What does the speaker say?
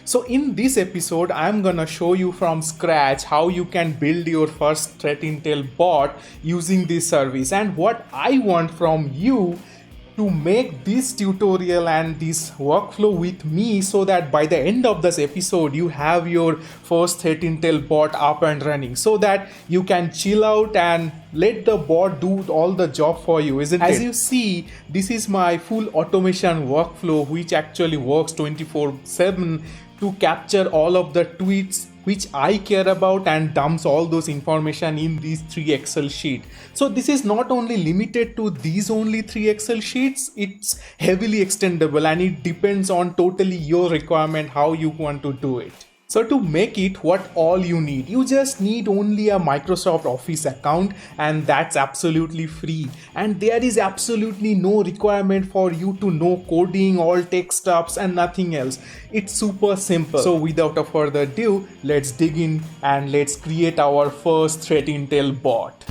So in this episode, I'm gonna show you from scratch how you can build your first threat intel bot using this service, and what I want from you to make this tutorial and this workflow with me, so that by the end of this episode you have your first threat intel bot up and running, so that you can chill out and let the bot do all the job for you, isn't it? As you see, this is my full automation workflow, which actually works 24/7 to capture all of the tweets which I care about and dumps all those information in these 3 Excel sheets. So this is not only limited to these only 3 Excel sheets, it's heavily extendable and it depends on totally your requirement how you want to do it. So to make it, what all you just need only a Microsoft Office account, and that's absolutely free. And there is absolutely no requirement for you to know coding, all tech stuffs and nothing else. It's super simple. So without a further ado, let's dig in and let's create our first threat intel bot.